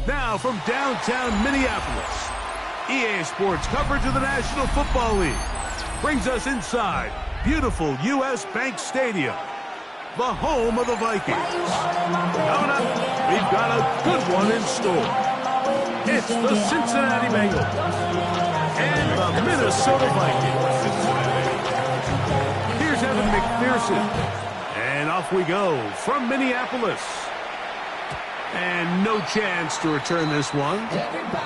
Now from downtown Minneapolis, EA Sports coverage of the National Football League brings us inside beautiful U.S. Bank Stadium, the home of the Vikings. Coming up, we've got a good one in store. It's the Cincinnati Bengals and the Minnesota Vikings. Here's Evan McPherson, and off we go from Minneapolis. And no chance to return this one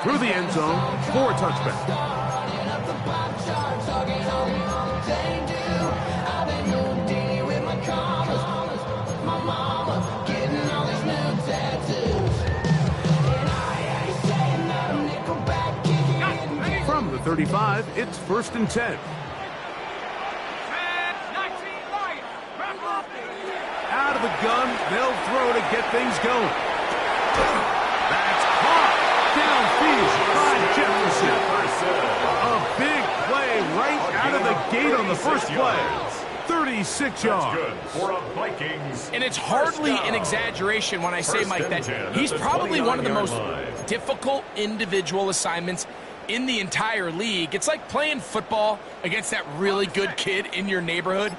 through the end zone for a touchback. From the 35, it's 1st and 10. Out of the gun, they'll throw to get things going. That's caught downfield by Jefferson. A big play right out of the gate on the first play. 36 yards. Good for a Vikings. And it's hardly an exaggeration when I say, Mike, that he's probably one of the most difficult individual assignments in the entire league. It's like playing football against that really good kid in your neighborhood.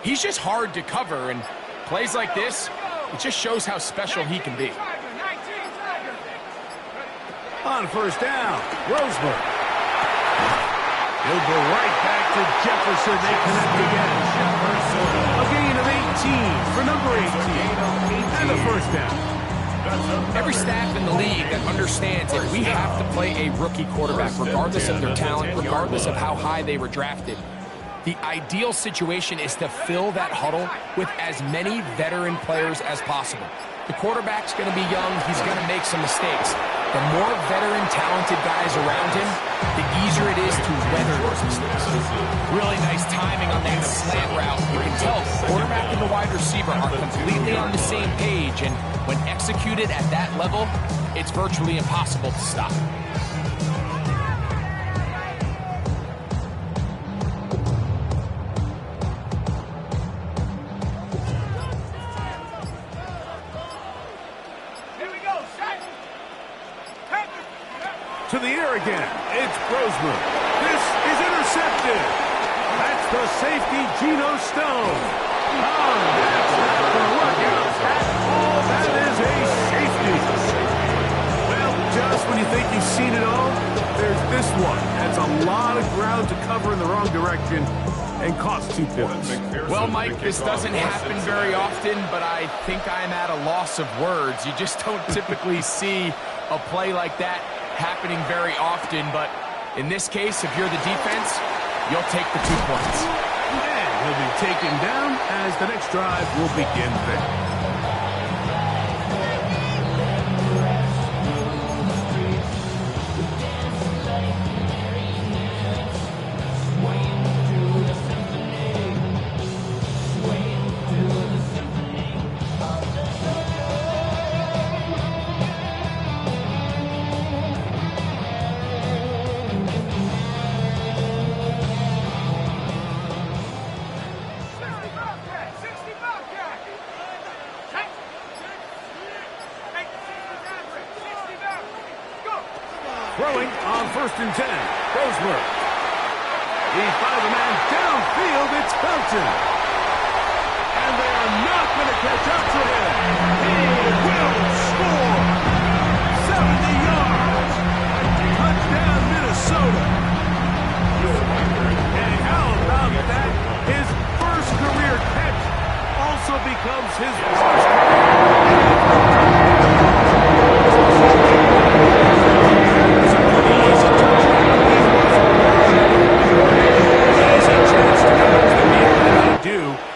He's just hard to cover, and plays like this, it just shows how special he can be. On 1st down, Roseman. He'll go right back to Jefferson. They connect again. A gain of 18 for number 18. And the 1st down. Every staff in the league that understands that we have to play a rookie quarterback, regardless of their talent, regardless of how high they were drafted. The ideal situation is to fill that huddle with as many veteran players as possible. The quarterback's going to be young. He's going to make some mistakes. The more veteran, talented guys around him, the easier it is to weather those mistakes. Really nice timing on that slant route. You can tell the quarterback and the wide receiver are completely on the same page, and when executed at that level, it's virtually impossible to stop. To the air again. It's Brosman. This is intercepted. That's the safety, Geno Stone. Oh, that's not going to work out at all. That is a safety. Well, just when you think you've seen it all, there's this one. That's a lot of ground to cover in the wrong direction and costs 2 points. Well, Mike, this doesn't happen very often, but I think I'm at a loss of words. You just don't typically see a play like that happening very often, but in this case, if you're the defense, you'll take the 2 points. And he'll be taken down as the next drive will begin there. Throwing on 1st and 10. Roseman. He's by the man downfield. It's Felton. And they are not going to catch up to him. He will score. 70 yards. Touchdown, Minnesota. And how about that? His first career catch also becomes his first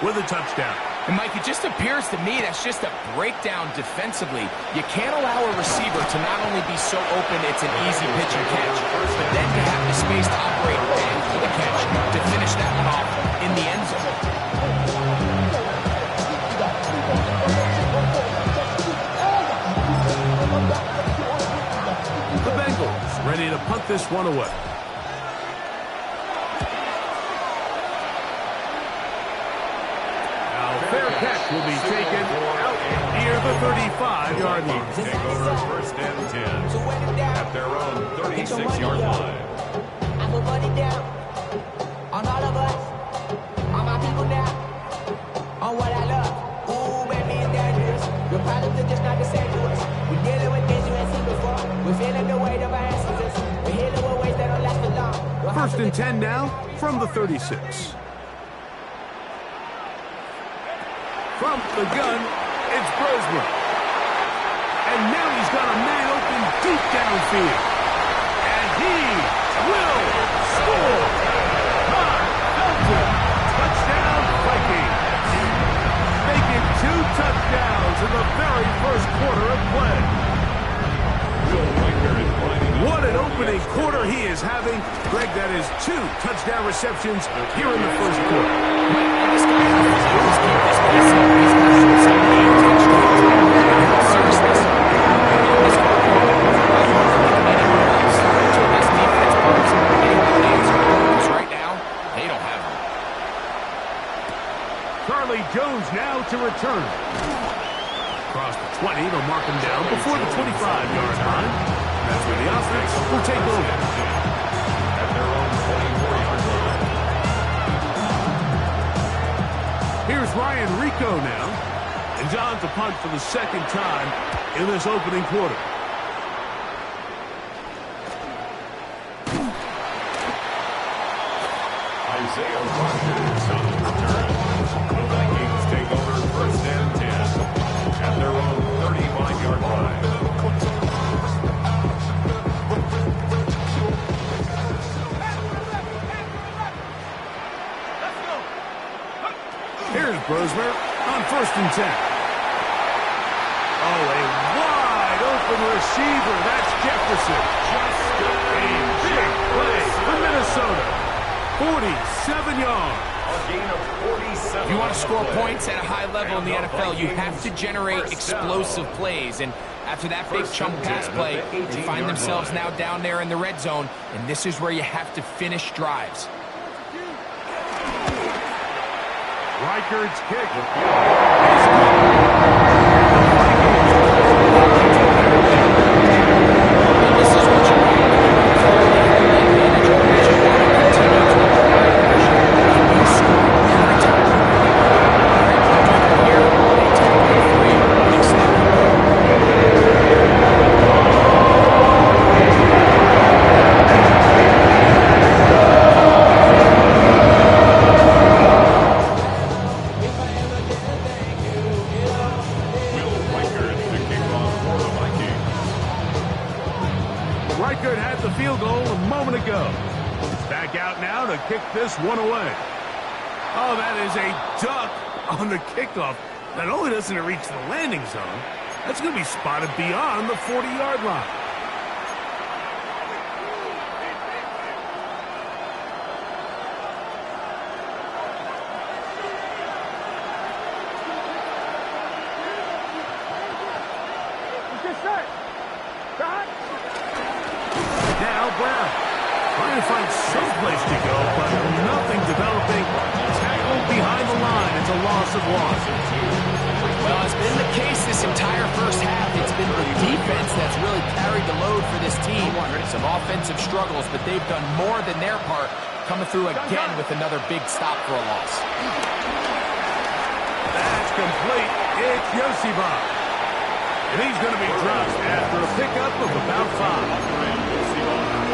with a touchdown. And Mike, it just appears to me that's just a breakdown defensively. You can't allow a receiver to not only be so open it's an easy pitch and catch, but then to have the space to operate after the catch to finish that one off in the end zone. The Bengals ready to punt this one away. Fair catch will be taken out near the 35-yard line. Take over 1st and 10. 26-yard line. I put money down on all of us, on my people now, on what I love. Ooh, baby, it's dangerous. The problems are just not the same to us. We're dealing with things you ain't seen before. We're feeling the weight of our ancestors. We're healing with ways that don't last for long. First and 10 now from the 36. From the gun, it's Brosman. And now he's got a man open deep downfield. And he will score. Touchdown, Vikings. Making 2 touchdowns in the very first quarter of play. What an opening quarter he is having. Greg, that is 2 touchdown receptions here in the first quarter. This guy has keep this pace up. He's got 78 touchdowns. In all seriousness, this until this defense burns any plays or goals right now, they don't have them. Charlie Jones now to return. Across the 20, they'll mark him down before the 25-yard line. That's where the offense will take over. At their own 24-yard line. Here's Ryan Rico now. And John to punt for the second time in this opening quarter. Isaiah Rogers on the return. The Vikings take over first and 10 at their own 35-yard line. Here's Brosmer on first and 10. Oh, a wide open receiver. That's Jefferson. A big play for Minnesota. 47 yards. A gain of 47. If you want to score points at a high level in the NFL, you have to generate explosive plays. And after that big chunk pass play, they find themselves now down there in the red zone. And this is where you have to finish drives. Reichard's kick. This is what you want. Reichard had the field goal a moment ago. Back out now to kick this one away. Oh, that is a duck on the kickoff. Not only doesn't it reach the landing zone, that's going to be spotted beyond the 40-yard line. Now Brown trying to find some place to go, but nothing developing. Tackled behind the line. It's a loss of one. Well, it's been the case this entire first half. It's been the defense that's really carried the load for this team. Some offensive struggles, but they've done more than their part, coming through again with another big stop for a loss. That's complete. It's Yosiba. And he's going to be dropped after a pickup of about 5.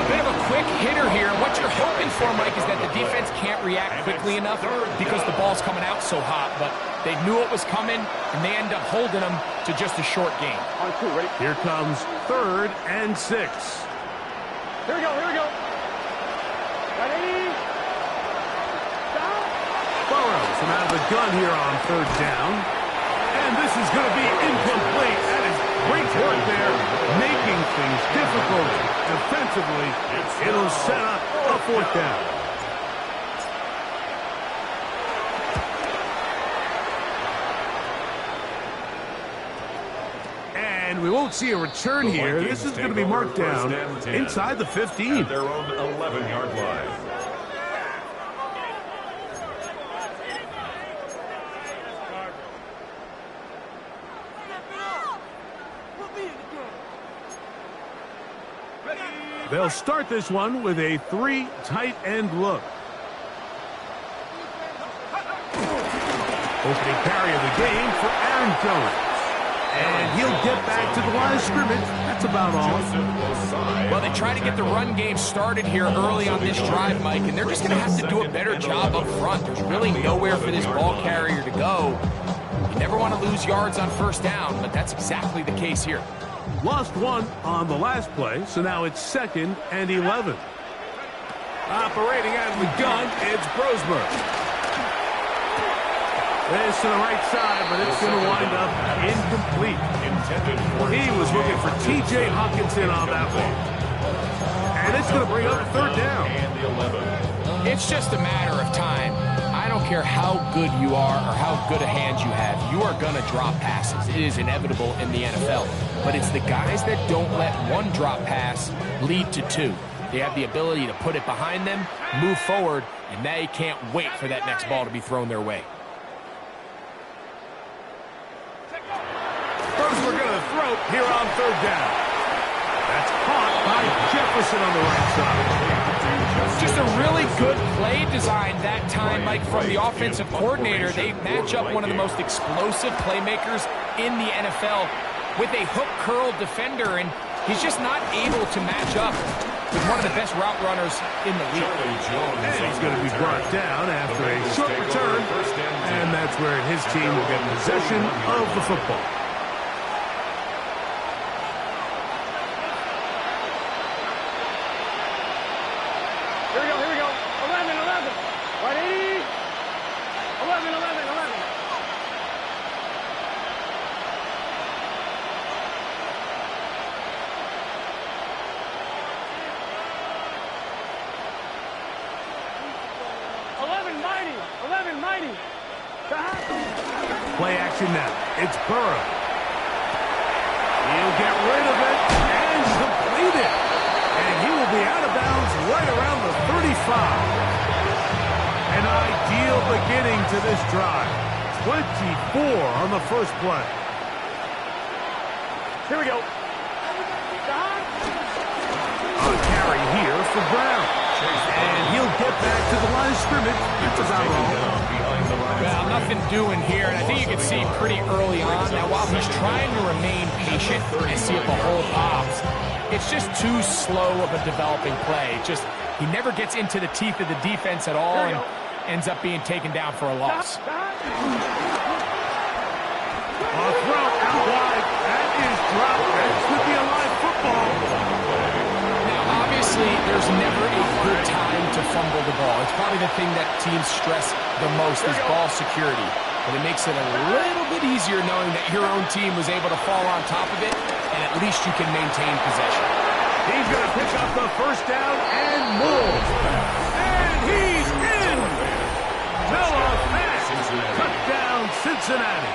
A bit of a quick hitter here. What you're hoping for, Mike, is that the defense can't react quickly enough because the ball's coming out so hot. But they knew it was coming, and they end up holding them to just a short gain. Here comes 3rd and 6. Here we go. Ready? Down. Burrows from out of the gun here on 3rd down. And this is going to be incomplete. That is great work there, making things difficult defensively. It'll set up a 4th down. And we won't see a return here. This is going to be marked down inside the 15. At their own 11-yard line. They'll start this one with a 3 tight end look. Opening carry of the game for Aaron Jones. And he'll get back to the line of scrimmage. That's about all. Well, they try to get the run game started here early on this drive, Mike, and they're just going to have to do a better job up front. There's really nowhere for this ball carrier to go. You never want to lose yards on first down, but that's exactly the case here. Lost 1 on the last play, so now it's 2nd and 11. Operating out of the gun, it's Brosmer. This to the right side, but it's going to wind up incomplete. He was looking for T.J. Hawkinson on that one. And it's going to bring up 3rd down. It's just a matter of time. I don't care how good you are or how good a hand you have. You are going to drop passes. It is inevitable in the NFL. But it's the guys that don't let one drop pass lead to 2. They have the ability to put it behind them, move forward, and they can't wait for that next ball to be thrown their way. First, we're going to throw here on 3rd down. That's caught by Jefferson on the right side. Just a really good play design that time, Mike, from the offensive coordinator. They match up one of the most explosive playmakers in the NFL with a hook curl defender, and he's just not able to match up with one of the best route runners in the league. And he's going to be brought down after a short return, and that's where his team will get possession of the football. Here we go. 11. Right, 80. 11. 11-90. Play action now. It's Burrow. He'll get rid of it and complete it. And he will be out of bounds right around the 35. An ideal beginning to this drive. 24 on the first play. Here we go. A carry here for Brown. And he'll get back to the line of scrimmage. That's about all. Well, nothing doing here, and I think you can see pretty early on. Now, while he's trying to remain patient and see if the hole pops, it's just too slow of a developing play. He never gets into the teeth of the defense at all and ends up being taken down for a loss. A throw out wide. That is dropped. That could be a live football. Now, obviously, there's never a good time to fumble the ball. It's probably the thing that teams stress the most is ball security. But it makes it a little bit easier knowing that your own team was able to fall on top of it, and at least you can maintain possession. He's going to pick up the first down and more. And he's in. Noah Fant, touchdown Cincinnati.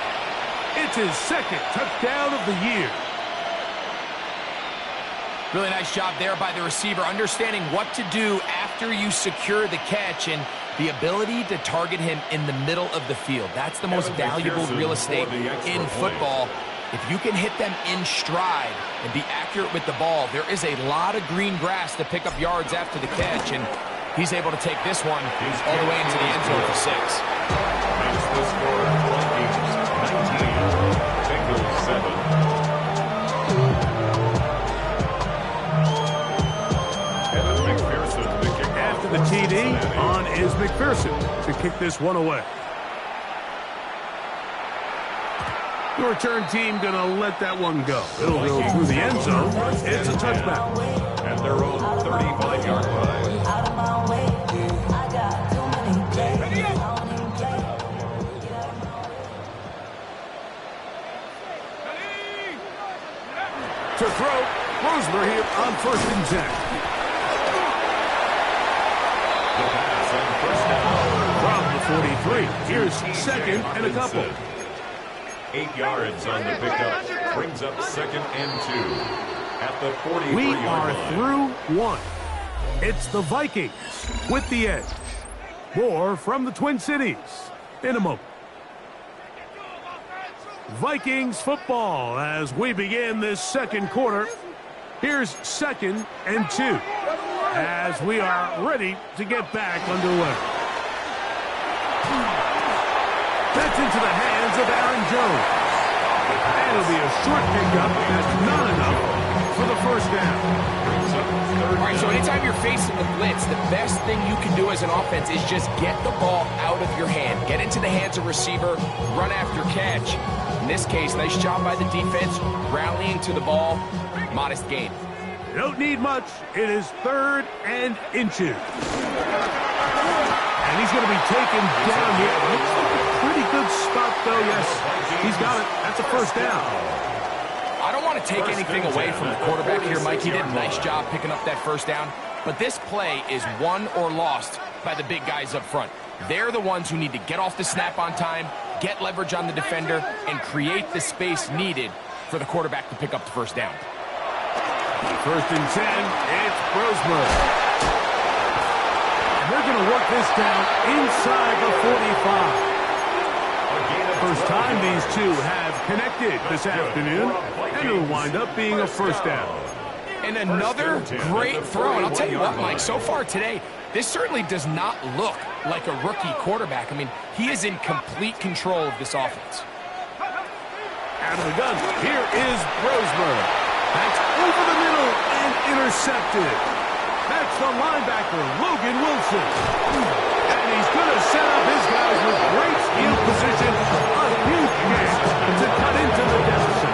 It's his 2nd touchdown of the year. Really nice job there by the receiver, understanding what to do after you secure the catch and the ability to target him in the middle of the field. That's the most valuable real estate in football. If you can hit them in stride and be accurate with the ball, there is a lot of green grass to pick up yards after the catch, and he's able to take this one all the way into the end zone for 6. Makes the score Vikings 19, Bengals 7. After the TD, on is McPherson to kick this one away. The return team going to let that one go. It'll go through the end zone. It's a touchback. At their own 35-yard line. To throw, Brosmer here on 1st and 10. From the 43, here's 2nd and a couple. 8 yards on the pickup, brings up 2nd and 2 at the 43-yard We line. are through 1. It's the Vikings with the edge. More from the Twin Cities in a moment. Vikings football as we begin this 2nd quarter. Here's 2nd and 2 as we are ready to get back underway. That's into the hands of Aaron Jones. And it'll be a short pickup that's not enough for the first down. All right, so anytime you're facing the blitz, the best thing you can do as an offense is just get the ball out of your hand. Get into the hands of receiver, run after catch. In this case, nice job by the defense, rallying to the ball, modest gain. You don't need much. It is 3rd and inches. And he's going to be taken down here. Looks like a pretty good spot, though. Yes, he's got it. That's a first down. I don't want to take anything away from the quarterback here, Mike. He did a nice job picking up that first down. But this play is won or lost by the big guys up front. They're the ones who need to get off the snap on time, get leverage on the defender, and create the space needed for the quarterback to pick up the first down. 1st and 10, it's Brosmer. And they're going to work this down inside the 45. First time these two have connected this afternoon, and it'll wind up being a first down. And another great throw. And I'll tell you what, Mike, so far today, this certainly does not look like a rookie quarterback. I mean, he is in complete control of this offense. Out of the gun, here is Brosmer. That's over the middle and intercepted. That's the linebacker, Logan Wilson. And he's going to set up his guys with great field position. A huge chance to cut into the deficit.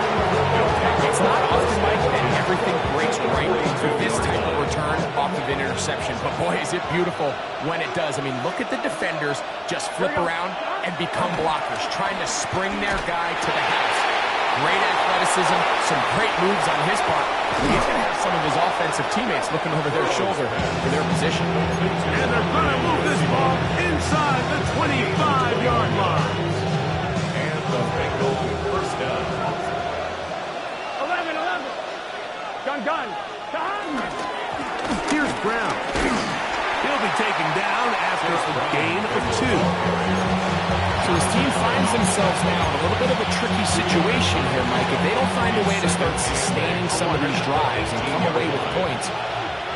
It's not often, Mike, that everything breaks right for this type of return off of an interception. But, boy, is it beautiful when it does. I mean, look at the defenders just flip around and become blockers, trying to spring their guy to the house. Great athleticism, some great moves on his part. He's going to have some of his offensive teammates looking over their shoulder for their position. And they're going to move this ball inside the 25-yard line. And the Bengals first down. 11. Gun. Here's Brown. He'll be taken down after a gain of 2. So his team finds themselves now in a little bit of a tricky situation here, Mike. If they don't find a way to start sustaining some of these drives and come away with points,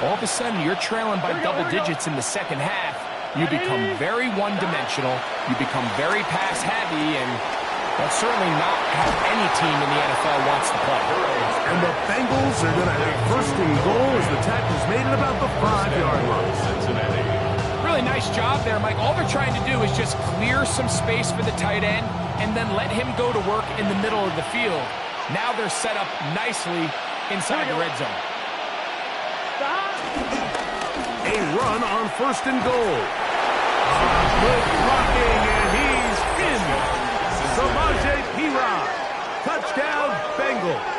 all of a sudden you're trailing by double digits in the second half. You become very one-dimensional. You become very pass-heavy, and that's certainly not how any team in the NFL wants to play. And the Bengals are going to have first and goal as the tackle's made at about the 5-yard line. Cincinnati. Really nice job there, Mike. All they're trying to do is just clear some space for the tight end and then let him go to work in the middle of the field. Now they're set up nicely inside the red zone. A run on first and goal. Good blocking, and he's in. Samaje Perine. Touchdown, Bengals.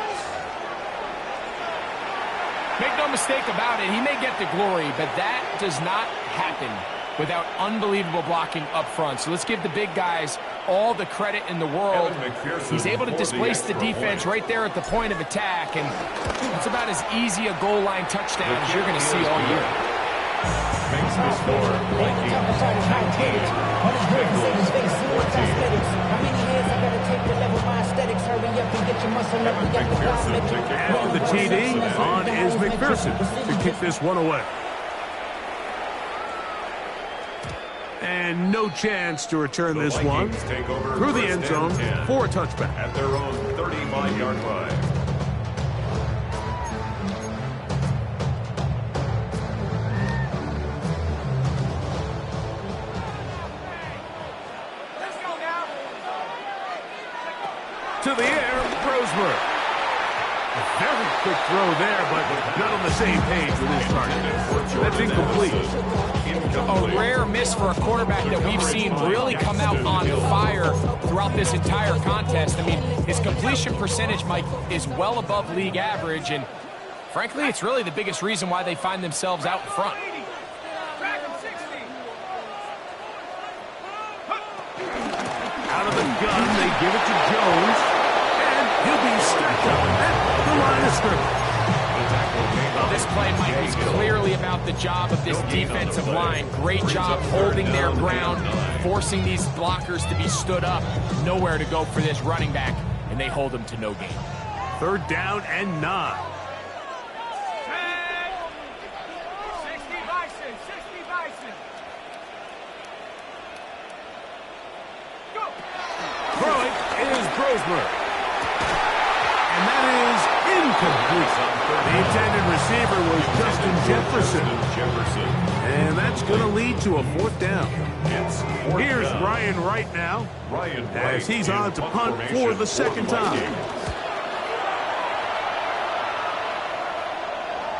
Make no mistake about it, he may get the glory, but that does not happen without unbelievable blocking up front. So let's give the big guys all the credit in the world. He's able to displace the defense right there at the point of attack, and it's about as easy a goal line touchdown as you're going to see all year. Makes the score. Vikings 19. After the TD, on is McPherson to kick this one away. And no chance to return this one through the end zone for a touchback. At their own 35-yard line. To the air, Brosmer. A very quick throw there, but not on the same page with his target. That's incomplete. A rare miss for a quarterback that we've seen really come out on fire throughout this entire contest. I mean, his completion percentage, Mike, is well above league average, and frankly, it's really the biggest reason why they find themselves out in front. Out of the gun, they give it to Jones, and he'll be stacked up at the line of scrimmage. Well, this play, Mike, is clearly about the job of this defensive line. Great job holding their ground, forcing these blockers to be stood up. Nowhere to go for this running back, and they hold him to no gain. 3rd down and 9. Brosmer. And that is incomplete. The intended receiver was Justin Jefferson. And that's going to lead to a fourth down. Here's Ryan Wright now, as he's on to punt for the second time.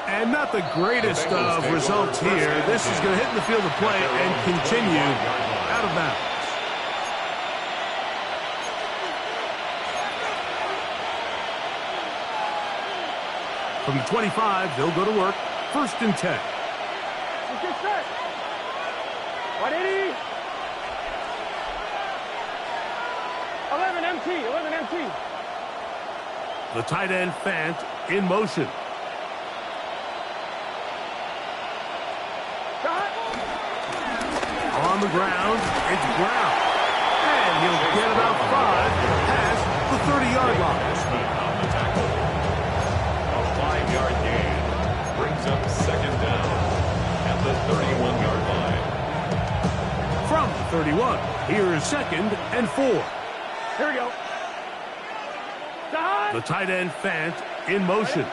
And not the greatest of results here. This is going to hit in the field of play and continue out of bounds. From the 25, they'll go to work. 1st and 10. Get set. 180. 11 MT. 11 MT. The tight end Fant in motion. Shot. On the ground, it's Brown. And he'll get about 5 past the 30-yard line. On the tackle. A 5-yard gain brings up 2nd down at the 31-yard line. From the 31, here is 2nd and 4. Here we go. Shot. The tight end Fant in motion.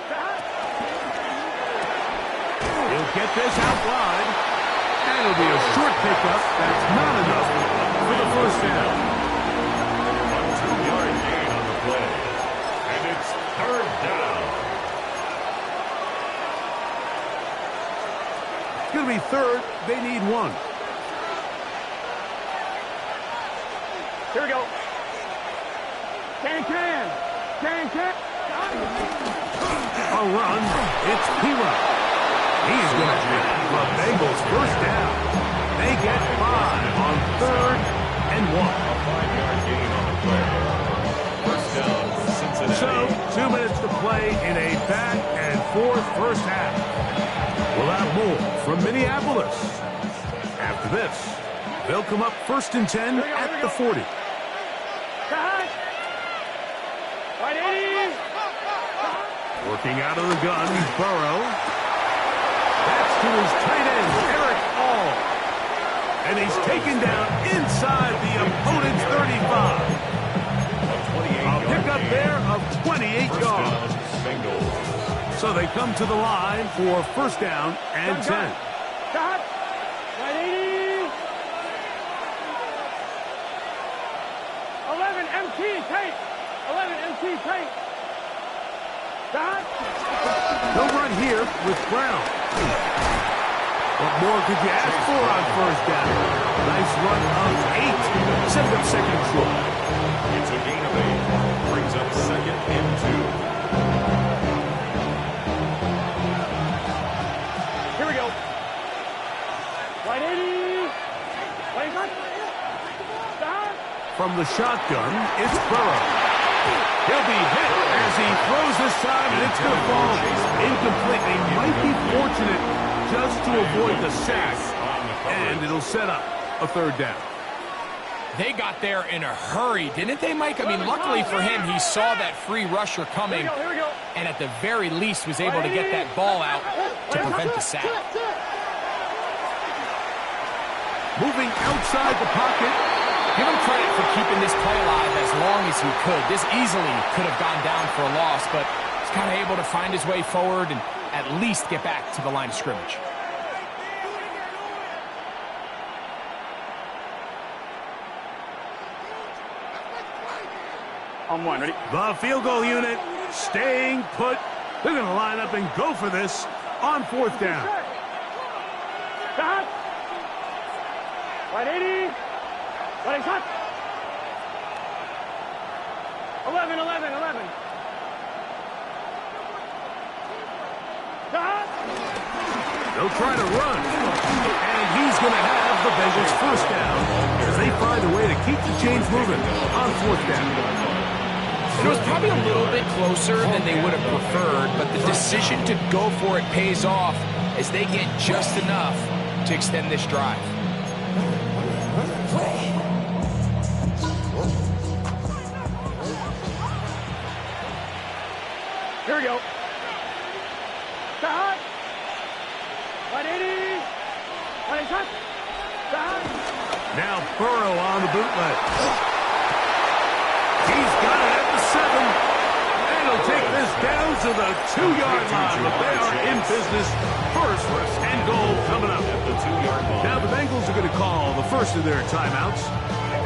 He'll get this out wide. And it'll be a short pickup. That's not enough for the 1st down. A 2-yard gain on the play. And it's 3rd down. It's going to be 3rd. They need 1. Here we go. Can. A run. It's P-Run. He's going to have the Bengals 1st down. They get 5 on 3rd and 1. A 5-yard gain on the play. 1st down for Cincinnati. So, 2 minutes to play in a back and forth first half. We'll have more from Minneapolis. After this, they'll come up 1st and 10 at the 40. Shot. 180. Working out of the gun, Burrow. That's to his tight end, Eric All. And he's taken down inside the opponent's 35. A pickup there of 28 yards. So they come to the line for 1st down and 10. Shot. 180. 11 MT tight. 11 MT tight. Shot. No run here with Brown. What more could you ask for on 1st down? Nice run of 8. Send them 2nd and short. It's a gain of 8. Brings up 2nd and 2. Here we go. 180. 180. Shot. From the shotgun, it's Burrow. He'll be hit as he throws this time, and it's going to fall incomplete. He might be fortunate just to avoid the sack, and it'll set up a 3rd down. They got there in a hurry, didn't they, Mike? I mean, luckily for him, he saw that free rusher coming, Here we go. and at the very least was able to get that ball out to prevent the sack. Moving outside the pocket. Give him credit for keeping this play alive as long as he could. This easily could have gone down for a loss, but he's kind of able to find his way forward and at least get back to the line of scrimmage. On 1, ready? The field goal unit staying put. They're going to line up and go for this on 4th down. Shot. 180. 180 shot. 11. Shot. They'll try to run. And he's going to have the Bengals 1st down as they find a way to keep the chains moving on 4th down. It was probably a little bit closer than they would have preferred, but the decision to go for it pays off as they get just enough to extend this drive. Here we go. Shot. 180. 180 shot. Shot. Now Burrow on the bootleg. He's got it And he'll take this down to the 2-yard line. But they are in business. First and goal coming up. At the 2-yard line. Now the Bengals are going to call the first of their timeouts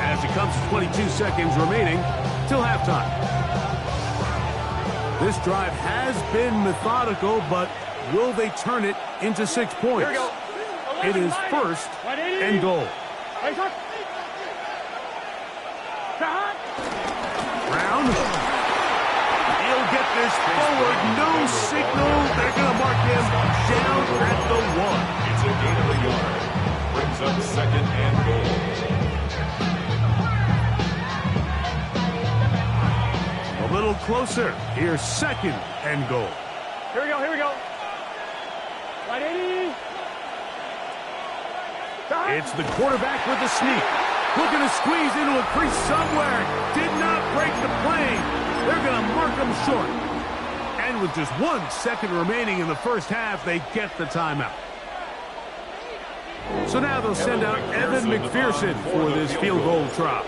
as it comes to 22 seconds remaining till halftime. This drive has been methodical, but will they turn it into 6 points? It is first and goal. Brown. He'll get this forward. No signal. They're going to mark him down at the 1. It's a gain of a yard. Brings up second and goal. A little closer. Here's second and goal. Here we go. Right 80. It's the quarterback with the sneak. Looking to squeeze into a crease somewhere. Did not break the plane. They're going to mark him short. And with just 1 second remaining in the first half, they get the timeout. So now they'll send out Evan McPherson for this field goal try.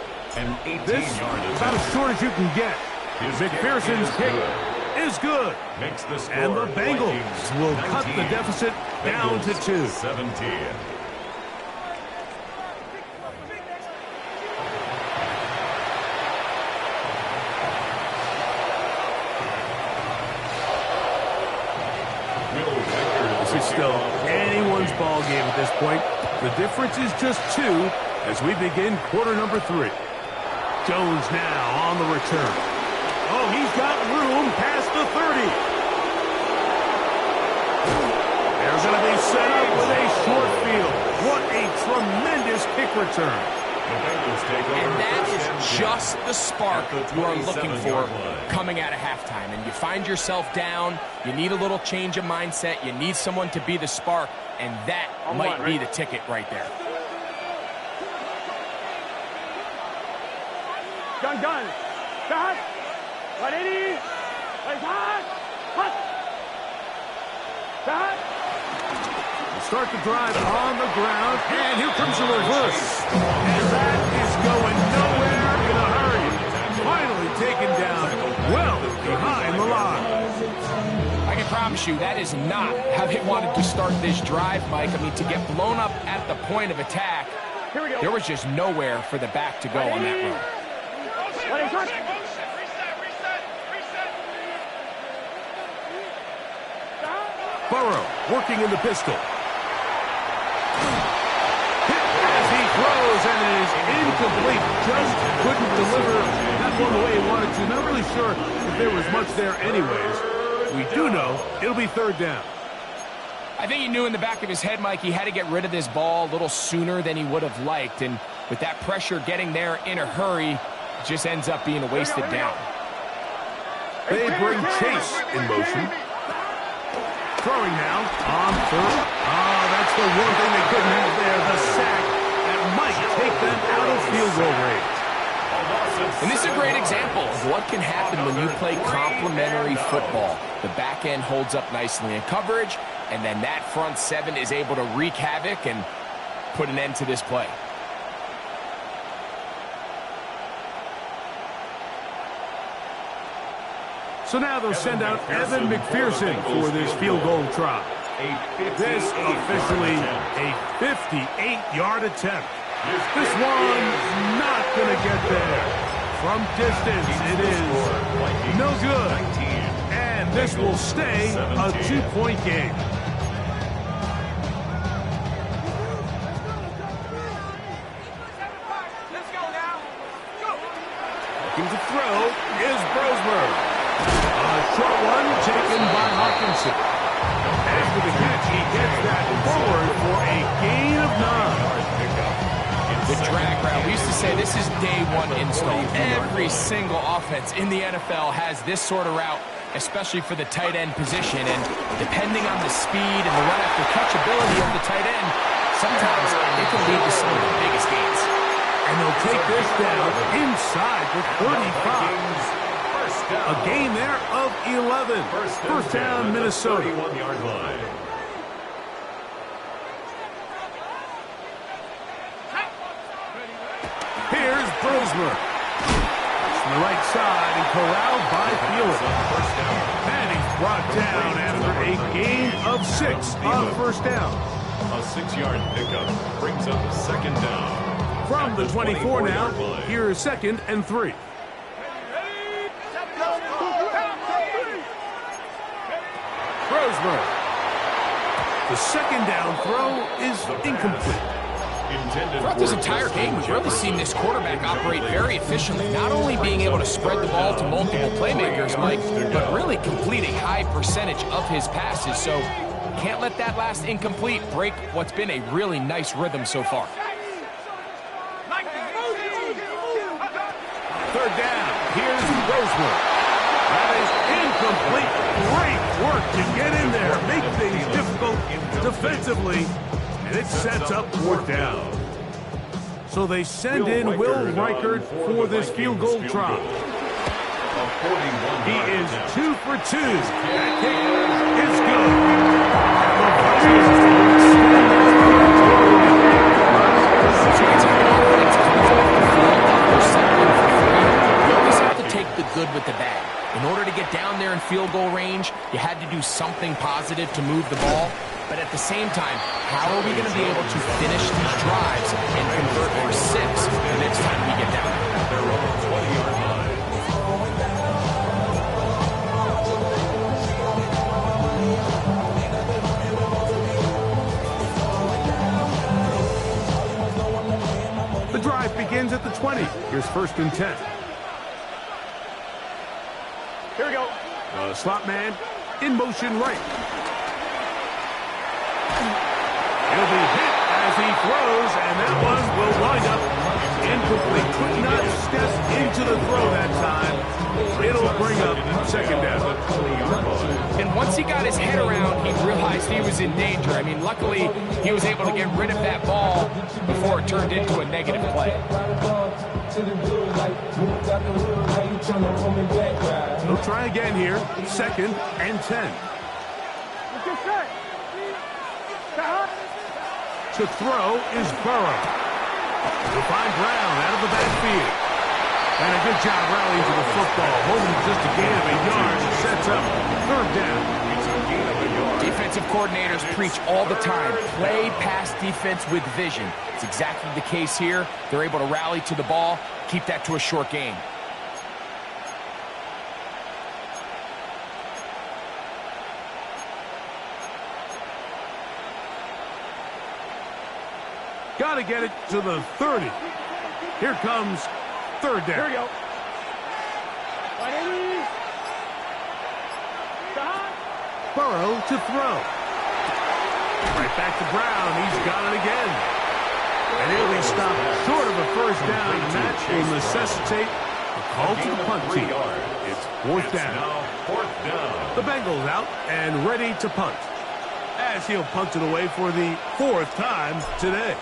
This is about as short as you can get. McPherson's kick is good. And the Bengals will cut the deficit down to 2. 17. This is still anyone's ball game at this point. The difference is just 2 as we begin quarter number 3. Jones now on the return. Oh, he's got room past the 30. They're going to be set up with a short field. What a tremendous kick return. And that is just the spark you are looking for coming out of halftime. And you find yourself down, you need a little change of mindset, you need someone to be the spark, and that might be the ticket right there. Gun. Start. 180. Start. Start the drive on the ground, and here comes the reverse. And that is going nowhere in a hurry. Finally taken down well behind the line. I can promise you that is not how they wanted to start this drive, Mike. I mean, to get blown up at the point of attack, there was just nowhere for the back to go on that run. Burrow working in the pistol. As he throws, and it is incomplete. Just couldn't deliver that one the way he wanted to. Not really sure if there was much there anyways. We do know it'll be third down. I think he knew in the back of his head, Mike, he had to get rid of this ball a little sooner than he would have liked. And with that pressure getting there in a hurry, it just ends up being a wasted down. They bring Chase in motion. Throwing now on third. Oh, that's the one thing they couldn't have there, the sack that might take them out of field goal range. And this is a great example of what can happen when you play complementary football. The back end holds up nicely in coverage, and then that front 7 is able to wreak havoc and put an end to this play. So now they'll send out Evan McPherson for this field goal try. This officially a 58-yard attempt. This one not going to get there. From distance, it is no good. And this will stay a 2-point game. Looking to throw is Brosmer. A short one taken by Hawkinson. After the catch, he gets that forward for a gain of 9. The drag route, we used to say this is day 1 install. Every single offense in the NFL has this sort of route, especially for the tight end position. And depending on the speed and the run after catch ability of the tight end, sometimes it can lead to some of the biggest gains. And they'll take this down inside the 35. A gain there of 11. First down, Minnesota. 31-yard line. Here's Brosmer. The right side and corralled by Fielder. First down. And he's brought down after a gain of 6 on first down. A 6-yard pickup brings up a second down. From the 24 now, line. here is 2nd and 3. Roseburg. The second down throw is incomplete. Throughout this entire game, we've really seen this quarterback operate very efficiently, not only being able to spread the ball to multiple playmakers, Mike, but really complete a high percentage of his passes. So can't let that last incomplete break what's been a really nice rhythm so far. Third down. Here's Roseburg. That is incomplete. Great work to get in there, make things difficult defensively, and it sets up 4th down. So they send in Will Reichert for this field goal try. He is 2 for 2. That kick is good. You always have to take the good with the bad. In order to get down there in field goal range, you had to do something positive to move the ball. But at the same time, how are we going to be able to finish these drives and convert for 6 the next time we get down there? Their own 20-yard line. The drive begins at the 20. Here's 1st and 10. Here we go. The slot man in motion right. He'll be hit as he throws, and that one will wind up incomplete. Could not step into the throw that time. It'll bring up 2nd down. And once he got his head around, he realized he was in danger. I mean, luckily, he was able to get rid of that ball before it turned into a negative play. He'll try again here. 2nd and 10. To throw is Burrow. He'll find Brown out of the backfield. And a good job rallying to the football. Holding just a gain of a yard. Sets up 3rd down. Defensive coordinators preach all the time, play pass defense with vision. It's exactly the case here. They're able to rally to the ball, keep that to a short gain. Got to get it to the 30. Here comes 3rd down. Here we go. Burrow to throw. Right back to Brown. He's got it again. And he'll be stopped short of a 1st down. And that will necessitate a call to the punt team. It's 4th down. Now 4th down. The Bengals out and ready to punt. As he'll punt it away for the 4th time today.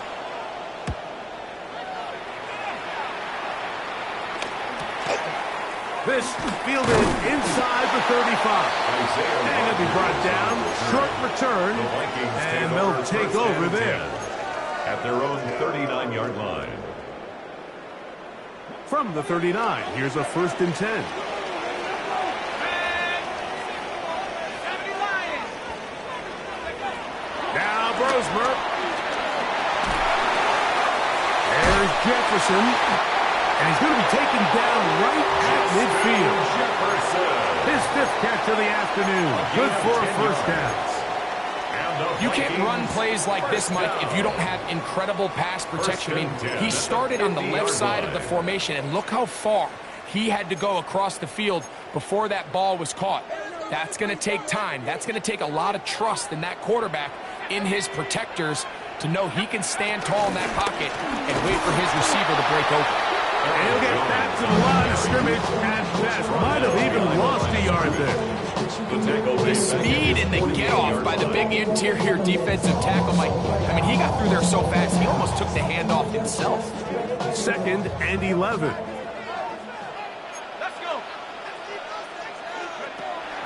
This fielded inside the 35. And he'll be brought down. Short return. And they'll take over there. At their own 39-yard line. From the 39, here's a 1st and 10. Now Brosmer. There's Jefferson. And he's going to be taken down right at midfield. His 5th catch of the afternoon. Good for a 1st down. You can't run plays like this, Mike, if you don't have incredible pass protection. I mean, he started on the left side of the formation, and look how far he had to go across the field before that ball was caught. That's going to take time. That's going to take a lot of trust in that quarterback, in his protectors, to know he can stand tall in that pocket and wait for his receiver to break open. And he'll get back to the line of scrimmage at best. Might have even lost a yard there. The speed and the get-off by the big interior defensive tackle, Mike. I mean, he got through there so fast, he almost took the handoff himself. 2nd and 11. Let's go.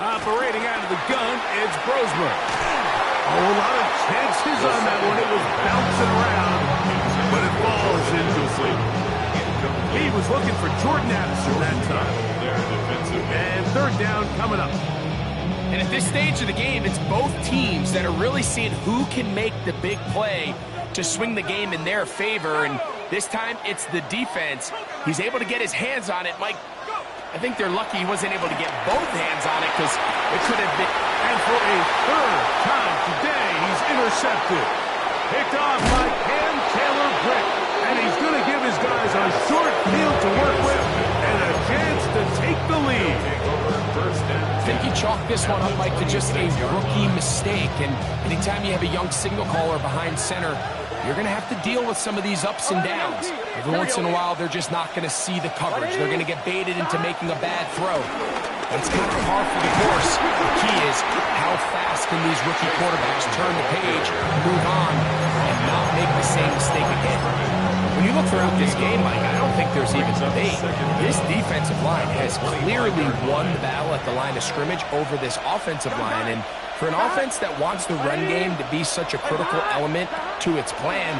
Operating out of the gun, it's Brosmer. A lot of chances on that one. It was bouncing around, but it falls incomplete. He was looking for Jordan Addison that time. And third down coming up. And at this stage of the game, it's both teams that are really seeing who can make the big play to swing the game in their favor. And this time, it's the defense. He's able to get his hands on it. Mike, I think they're lucky he wasn't able to get both hands on it because it could have been. And for a third time today, he's intercepted. Picked off by Cam Taylor-Britt. And he's going to give his guys a short field to work with and a chance to take the lead. I think you chalk this one up, Mike, to just a rookie mistake. And anytime you have a young signal caller behind center, you're going to have to deal with some of these ups and downs. Every once in a while, they're just not going to see the coverage. They're going to get baited into making a bad throw. That's kind of par for the course. The key is how fast can these rookie quarterbacks turn the page, move on, and not make the same mistake again. When you look throughout this game, Mike, I don't think there's even debate. This defensive line has clearly won the battle at the line of scrimmage over this offensive line. And for an offense that wants the run game to be such a critical element to its plan,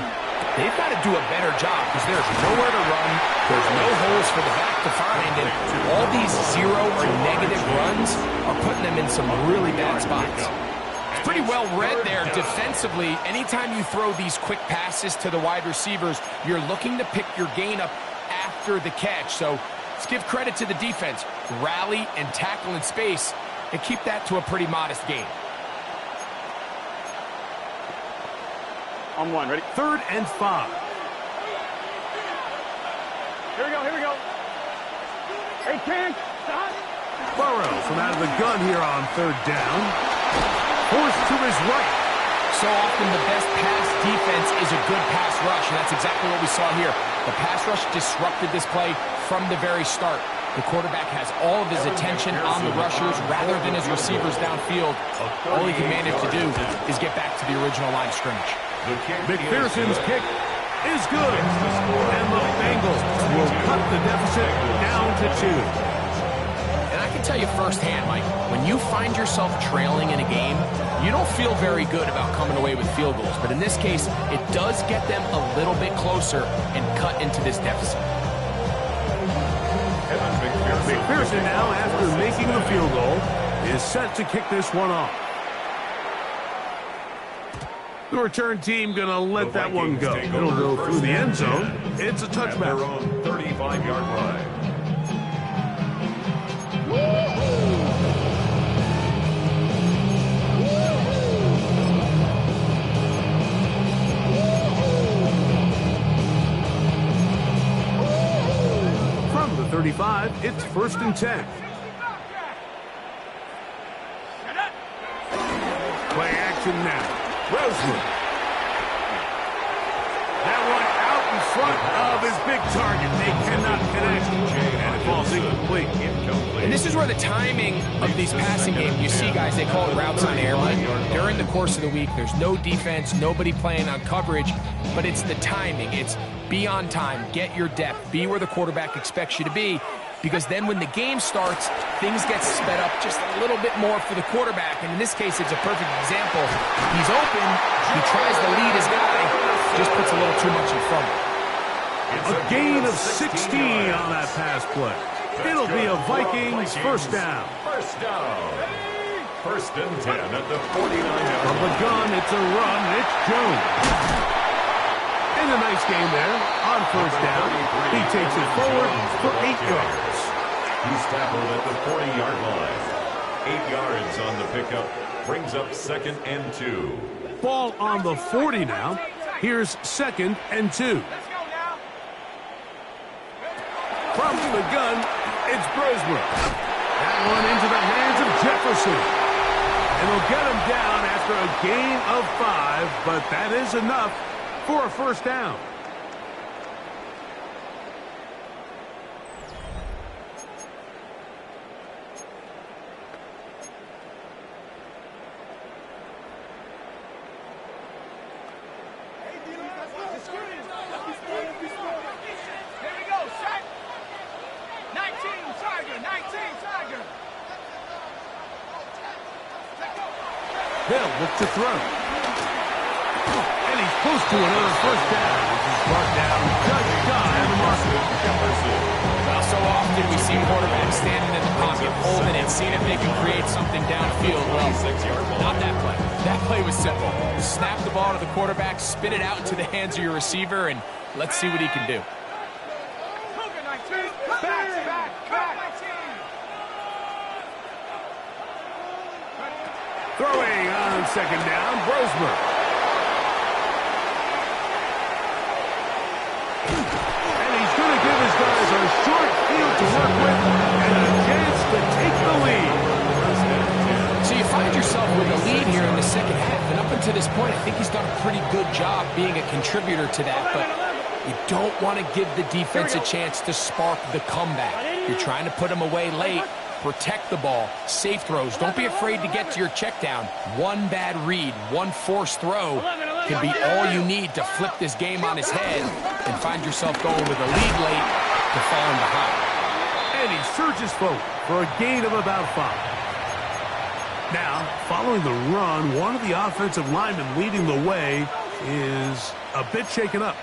they've got to do a better job because there's nowhere to run, there's no holes for the back to find, and all these zero or negative runs are putting them in some really bad spots. It's pretty well read there defensively. Anytime you throw these quick passes to the wide receivers, you're looking to pick your gain up after the catch. So let's give credit to the defense. Rally and tackle in space and keep that to a pretty modest gain. On one, ready? 3rd and 5. Here we go, here we go. 8-10, stop. Burrow from out of the gun here on 3rd down. Forced to his right. So often the best pass defense is a good pass rush, and that's exactly what we saw here. The pass rush disrupted this play from the very start. The quarterback has all of his attention on the rushers rather than his receivers downfield. All he can manage to do is get back to the original line of scrimmage. McPherson's kick is good. And the Bengals will cut the deficit down to 2. And I can tell you firsthand, Mike, when you find yourself trailing in a game, you don't feel very good about coming away with field goals. But in this case, it does get them a little bit closer and cut into this deficit. McPherson now, after making the field goal, is set to kick this one off. The return team going to let that one go. It'll go through the end zone. It's a touchback. Their own 35-yard line. From the 35, it's 1st and 10. Play action now. Roseman. That one out in front of his big target. They cannot connect. And it falls incomplete. And this is where the timing of these passing games, you see guys, they call it routes on air. Like during the course of the week, there's no defense, nobody playing on coverage, but it's the timing. It's be on time, get your depth, be where the quarterback expects you to be. Because then when the game starts, things get sped up just a little bit more for the quarterback. And in this case, it's a perfect example. He's open. He tries to lead his guy. Just puts a little too much in front of him. A gain of 16 on that pass play. It'll be a Vikings first down. First down. 1st and 10 at the 49-yard From the gun, it's a run. It's Jones. And a nice game there on 1st down. He takes it forward for 8 yards. He's tackled at the 40-yard line. 8 yards on the pickup. Brings up 2nd and 2. Ball on the 40 now. Here's 2nd and 2. From the gun, it's Brosmer. That one into the hands of Jefferson. And they'll get him down after a gain of 5, but that is enough for a first down. They'll look to throw. And he's close to another first down. This is brought down just shy of the marker. Well, so often we see quarterbacks standing in the pocket, holding it, seeing if they can create something downfield. Well, not that play. That play was simple. Snap the ball to the quarterback, spin it out into the hands of your receiver, and let's see what he can do. Throwing on second down, Brosmer. And he's going to give his guys a short field to work with and a chance to take the lead. So you find yourself with a lead here in the second half, and up until this point, I think he's done a pretty good job being a contributor to that, but you don't want to give the defense a chance to spark the comeback. You're trying to put them away late. Protect the ball, safe throws. Don't be afraid to get to your check down. One bad read, one forced throw can be all you need to flip this game on his head and find yourself going with a lead late to falling behind. And he surges forward for a gain of about 5. Now, following the run, one of the offensive linemen leading the way is a bit shaken up.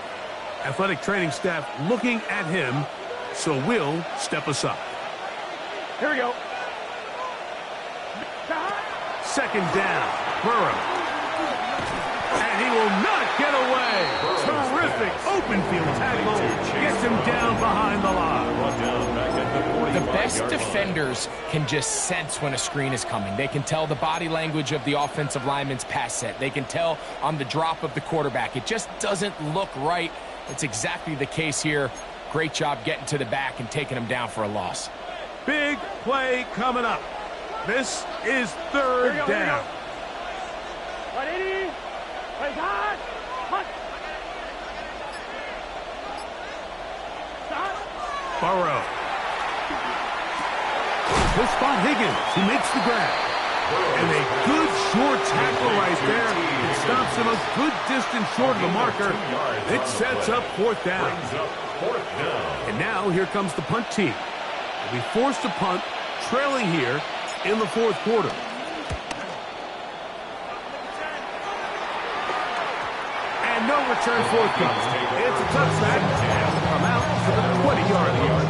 Athletic training staff looking at him, so we'll step aside. Here we go. Second down, Burrow. And he will not get away. Terrific open field tackle. Gets him down behind the line. The best defenders can just sense when a screen is coming. They can tell the body language of the offensive lineman's pass set. They can tell on the drop of the quarterback. It just doesn't look right. It's exactly the case here. Great job getting to the back and taking him down for a loss. Big play coming up. This is third down. 180. Play hard. Punt. Stop. Burrow. He'll spot Higgins, who makes the grab. And a good short tackle right there. It stops him a good distance short of the marker. It sets up fourth down. And now here comes the punt team. They'll be forced to punt, trailing here in the fourth quarter. And no return forthcoming. It's a touchback. Come out to the 20-yard line.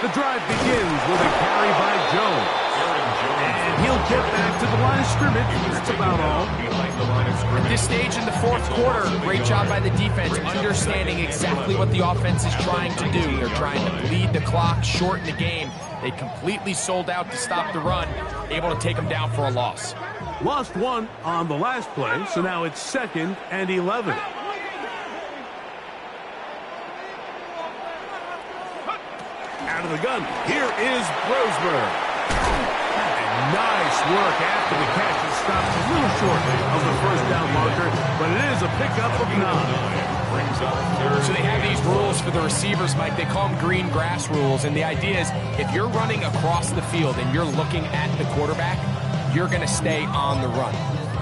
The drive begins with a carry by Jones. And he'll get back to the line of scrimmage. That's about all. At this stage in the fourth quarter, great job by the defense, understanding exactly what the offense is trying to do. They're trying to bleed the clock, shorten the game. They completely sold out to stop the run, able to take them down for a loss. Lost one on the last play, so now it's 2nd and 11. Out of the gun, here is Brosmer. Nice work after the catch. It stops a little short of the first down marker, but it is a pickup of 9. So they have these rules for the receivers, Mike. They call them green grass rules, and the idea is if you're running across the field and you're looking at the quarterback, you're going to stay on the run.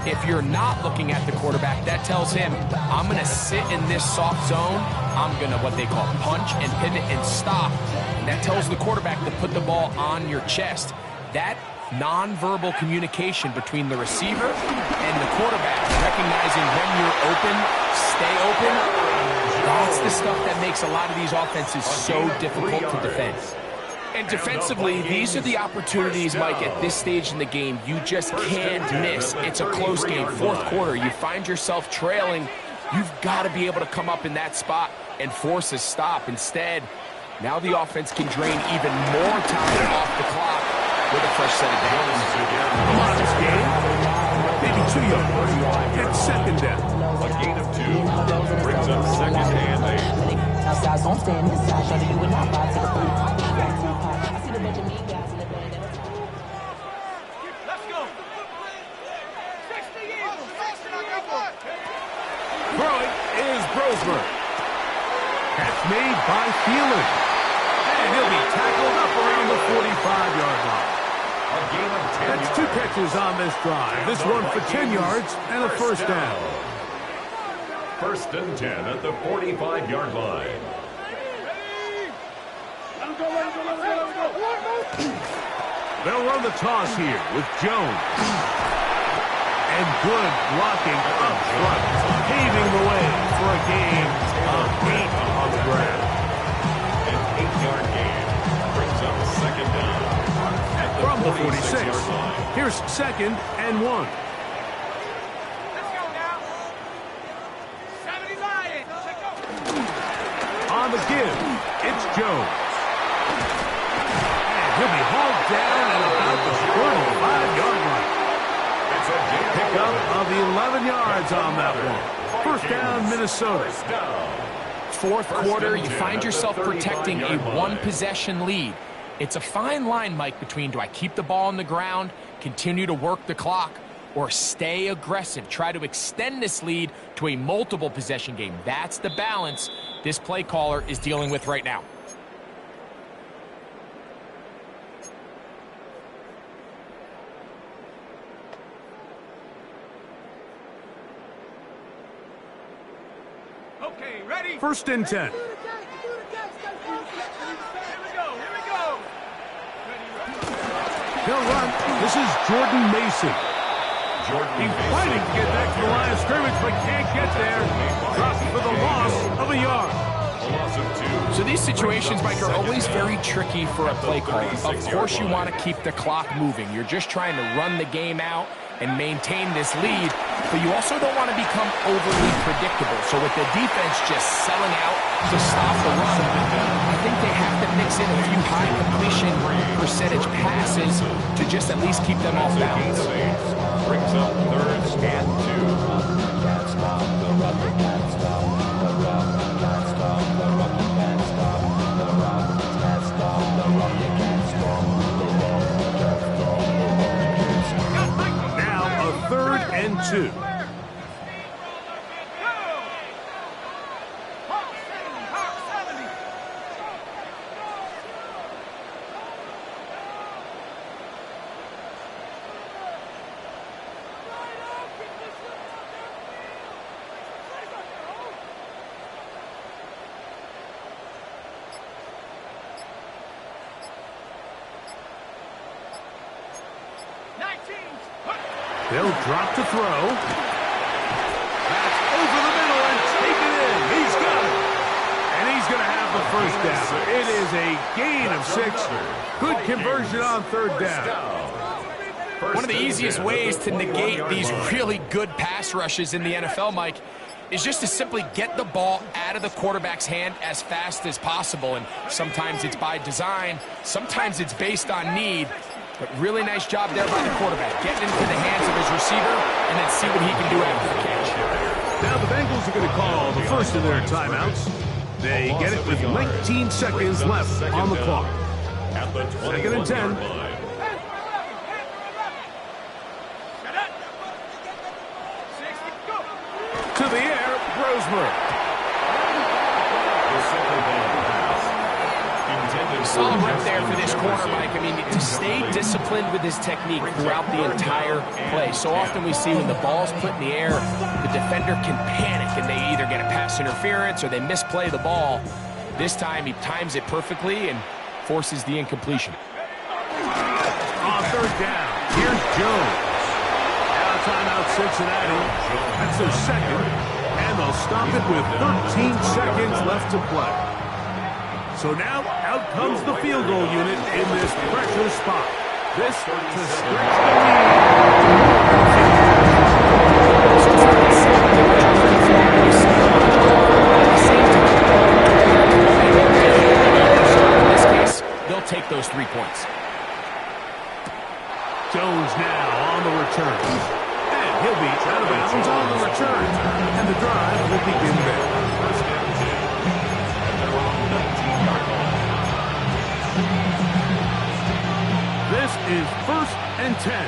If you're not looking at the quarterback, that tells him, I'm going to sit in this soft zone. I'm going to what they call punch and pivot and stop. And that tells the quarterback to put the ball on your chest. That nonverbal communication between the receiver and the quarterback, recognizing when you're open, stay open, that's the stuff that makes a lot of these offenses so difficult to defend. And defensively, these are the opportunities, Mike, at this stage in the game you just can't miss. It's a close game, fourth quarter. You find yourself trailing. You've got to be able to come up in that spot and force a stop. Instead, now the offense can drain even more time off the clock with a fresh set of downs. Modest gain. Maybe 2 yards. It's 2nd down. A gain of 2 brings up 2nd and 8. Outside, so I'm standing inside, shut you and I vibe to the food. I see the bunch of mean guys in the building that are Let's go. 60 Eagles. 60 Eagles. Throwing is Brosmer. Catch made by Thielen. And he'll be tackled up around the 45-yard line. A gain of 10 That's 2 catches on this drive. This one for 10 yards and a first down. 1st and 10 at the 45-yard line. They'll run the toss here with Jones. And good blocking up front, paving the way for a gain of 8 on the ground. An 8-yard gain brings up second down. From the 46, here's 2nd and 1. On the give, it's Jones. And he'll be hauled down at about the 45-yard line. Pickup of 11 yards on that one. First down, Minnesota. Fourth quarter, you find yourself protecting a one-possession lead. It's a fine line, Mike, between do I keep the ball on the ground, continue to work the clock, or stay aggressive, try to extend this lead to a multiple possession game. That's the balance this play caller is dealing with right now. Okay, ready? 1st and 10. He'll run. This is Jordan Mason. He's fighting to get back to the line of scrimmage, but can't get there. Drops for the loss of a yard. So these situations, Mike, are always very tricky for a play caller. Of course you want to keep the clock moving. You're just trying to run the game out and maintain this lead, but you also don't want to become overly predictable. So with the defense just selling out to stop the run, I think they have to mix in a few high completion percentage passes to just at least keep them off balance. Brings up 3rd and 2. Now a 3rd and 2. They'll drop to throw. That's over the middle and taken in. He's got it. And he's going to have the first down. It is a gain of 6. Good conversion on 3rd down. One of the easiest ways to negate these really good pass rushes in the NFL, Mike, is just to simply get the ball out of the quarterback's hand as fast as possible. And sometimes it's by design. Sometimes it's based on need. But really nice job there by the quarterback, getting into the hands of his receiver and then see what he can do after the catch. Now the Bengals are going to call the first of their timeouts. They get it with 19 seconds left on the clock. 2nd and 10. To the air, Roseman. Solid rep there for this corner, Mike. I mean, to stay disciplined with his technique throughout the entire play. So often we see when the ball's put in the air, the defender can panic and they either get a pass interference or they misplay the ball. This time he times it perfectly and forces the incompletion. On 3rd down, here's Jones. Now timeout Cincinnati. That's their 2nd. And they'll stop it with 13 seconds left to play. So now, out comes the field goal unit in this pressure spot. This to stretch the lead. In this case, they'll take those 3 points. Jones now on the return. And he'll be out of bounds on the return. And the drive will begin there. This is 1st and 10.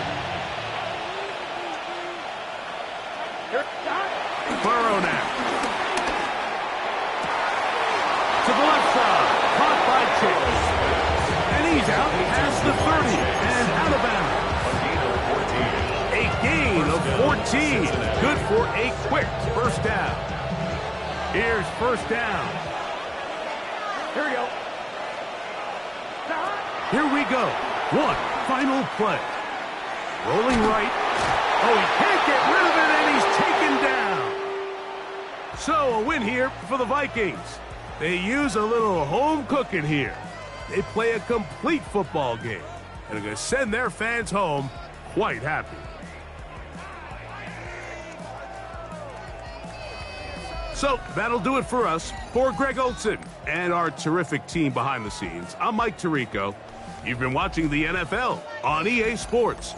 Burrow now. To the left side. Caught by Chase. And he's out past the 30 and out of bounds. A gain of 14. Good for a quick first down. Here's 1st down. Here we go. Here we go. 1, final play. Rolling right. Oh, he can't get rid of it, and he's taken down. So, a win here for the Vikings. They use a little home cooking here. They play a complete football game, and are going to send their fans home quite happy. So, that'll do it for us. For Greg Olson and our terrific team behind the scenes, I'm Mike Tirico. You've been watching the NFL on EA Sports.